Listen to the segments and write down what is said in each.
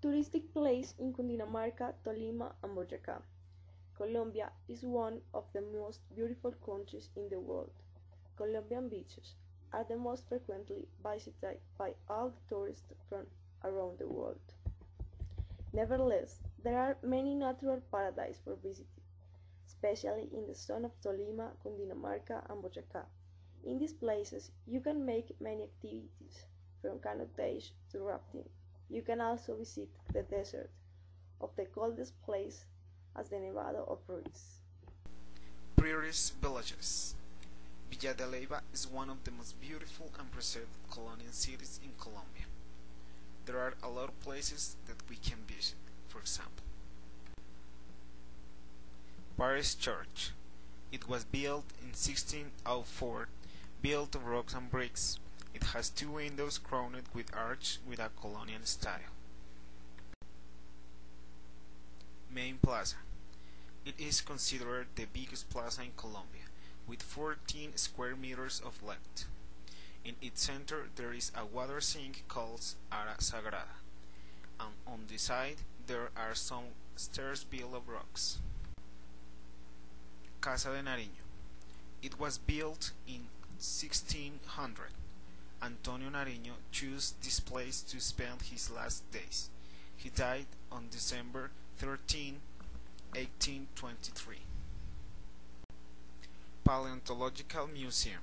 Touristic place in Cundinamarca, Tolima and Boyacá. Colombia is one of the most beautiful countries in the world. Colombian beaches are the most frequently visited by all tourists from around the world. Nevertheless, there are many natural paradises for visiting, especially in the zone of Tolima, Cundinamarca, and Boyacá. In these places, you can make many activities, from canotage to rafting. You can also visit the desert of the coldest place as the Nevado of Ruiz. Prairies villages. Villa de Leyva is one of the most beautiful and preserved colonial cities in Colombia. There are a lot of places that we can visit, for example. Paris Church. It was built in 1604, built of rocks and bricks. It has two windows crowned with arch with a colonial style. Main Plaza. It is considered the biggest plaza in Colombia, with 14 square meters of length. In its center there is a water sink called Ara Sagrada, and on the side there are some stairs built of rocks. Casa de Nariño. It was built in 1600. Antonio Nariño chose this place to spend his last days. He died on December 13, 1823. Paleontological Museum.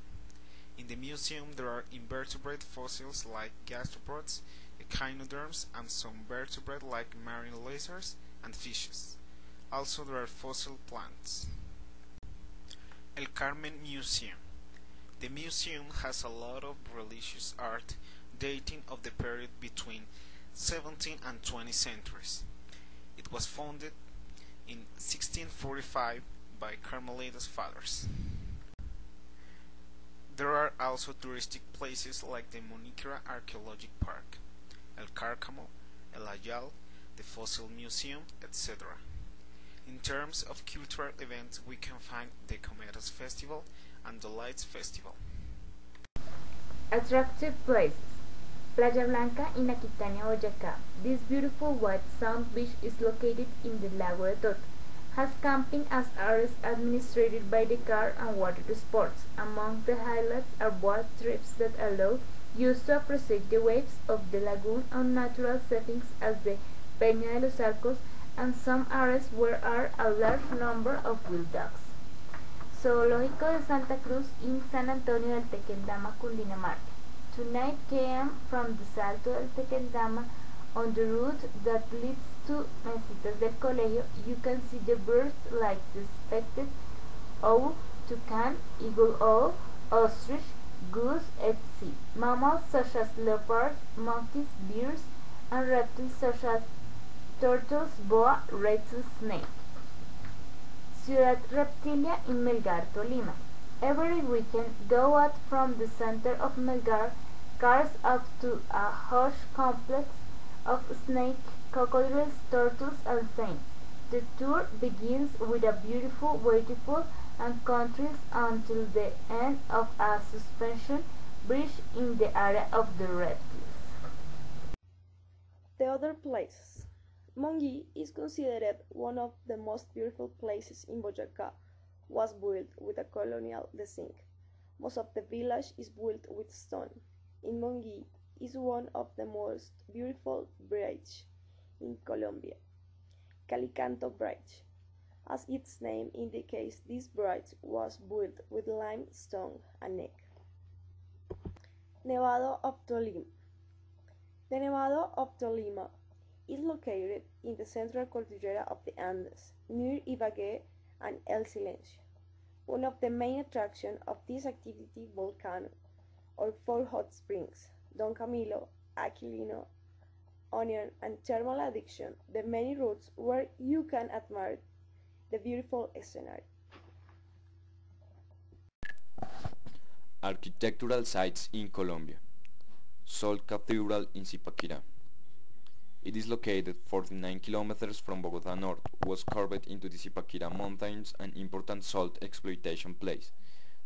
In the museum there are invertebrate fossils like gastropods, echinoderms, and some vertebrate like marine lizards and fishes. Also there are fossil plants. El Carmen Museum. The museum has a lot of religious art dating of the period between 17th and 20th centuries. It was founded in 1645 by Carmelitas fathers. There are also touristic places like the Muniquera Archaeological Park, El Cárcamo, El Ayal, the Fossil Museum, etc. In terms of cultural events, we can find the Cometas Festival and the Lights Festival. Attractive places. Playa Blanca in Aquitania, Boyacá. This beautiful white sand beach is located in the Lago de Tota. Has camping as areas administered by the car and water sports. Among the highlights are boat trips that allow you to appreciate the waves of the lagoon on natural settings as the Peña de los Arcos, and some areas where are a large number of wild dogs. Zoológico de Santa Cruz in San Antonio del Tequendama, Cundinamarca. Tonight km from the Salto del Tequendama on the route that leads to Mesitas del Colegio, you can see the birds like the expected owl, toucan, eagle owl, ostrich, goose, etc. Mammals such as leopards, monkeys, bears, and reptiles such as turtles, boa, rattlesnake. Ciudad Reptilia in Melgar, Tolima. Every weekend, go out from the center of Melgar, cars up to a huge complex of snakes, crocodiles, turtles, and saints. The tour begins with a beautiful waterfall and continues until the end of a suspension bridge in the area of the reptiles. The other places. Monguí is considered one of the most beautiful places in Boyacá. Was built with a colonial design. Most of the village is built with stone. In Monguí is one of the most beautiful bridges in Colombia, Calicanto Bridge. As its name indicates, this bridge was built with limestone and egg. Nevado of Tolima. The Nevado of Tolima is located in the central cordillera of the Andes, near Ibagué and El Silencio. One of the main attractions of this activity volcano, or four hot springs, Don Camilo, Aquilino, Onion, and Thermal Addiction, the many routes where you can admire the beautiful scenery. Architectural sites in Colombia. Sol Cathedral in Zipaquirá. It is located 49 kilometers from Bogotá North, was carved into the Zipaquirá Mountains, an important salt exploitation place.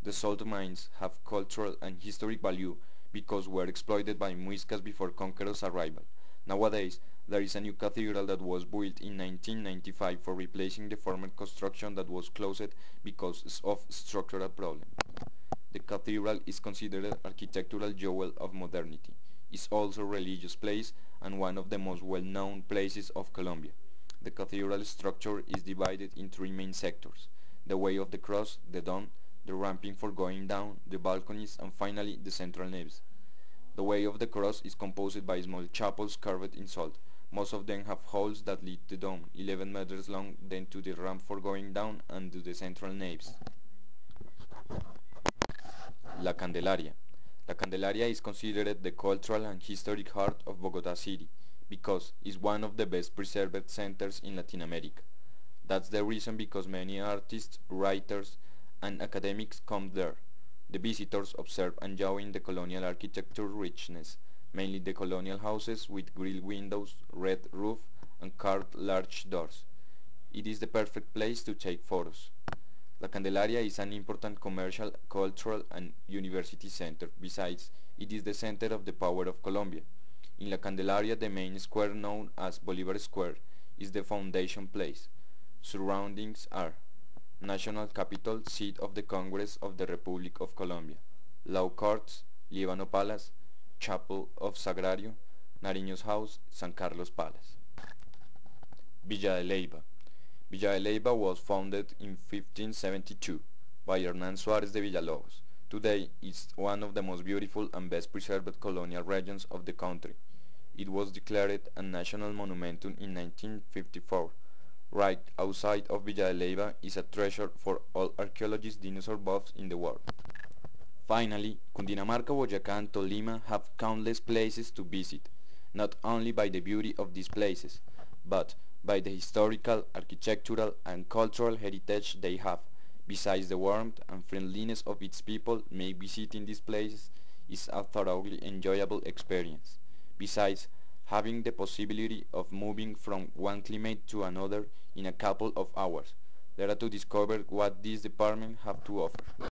The salt mines have cultural and historic value because were exploited by Muiscas before conquerors' arrival. Nowadays, there is a new cathedral that was built in 1995 for replacing the former construction that was closed because of structural problems. The cathedral is considered an architectural jewel of modernity. It's also a religious place and one of the most well-known places of Colombia. The cathedral structure is divided in three main sectors: the Way of the Cross, the dome, the ramping for going down, the balconies, and finally the central naves. The Way of the Cross is composed by small chapels carved in salt. Most of them have holes that lead to the dome, 11 meters long, then to the ramp for going down and to the central naves. La Candelaria. La Candelaria is considered the cultural and historic heart of Bogota City because it's one of the best preserved centers in Latin America. That's the reason because many artists, writers, and academics come there. The visitors observe and enjoy the colonial architecture richness, mainly the colonial houses with grille windows, red roof, and carved large doors. It is the perfect place to take photos. La Candelaria is an important commercial, cultural, and university center. Besides, it is the center of the power of Colombia. In La Candelaria, the main square known as Bolivar Square is the foundation place. Surroundings are National Capitol, seat of the Congress of the Republic of Colombia, Law Courts, Líbano Palace, Chapel of Sagrario, Nariño's House, San Carlos Palace. Villa de Leyva. Villa de Leyva was founded in 1572 by Hernán Suárez de Villalobos. Today it's one of the most beautiful and best preserved colonial regions of the country. It was declared a national monument in 1954. Right outside of Villa de Leyva is a treasure for all archaeologists, dinosaur buffs in the world. Finally, Cundinamarca, Boyacá, and Tolima have countless places to visit, not only by the beauty of these places, but by the historical, architectural, and cultural heritage they have. Besides the warmth and friendliness of its people, visiting these places is a thoroughly enjoyable experience. Besides, having the possibility of moving from one climate to another in a couple of hours, there are to discover what this department have to offer.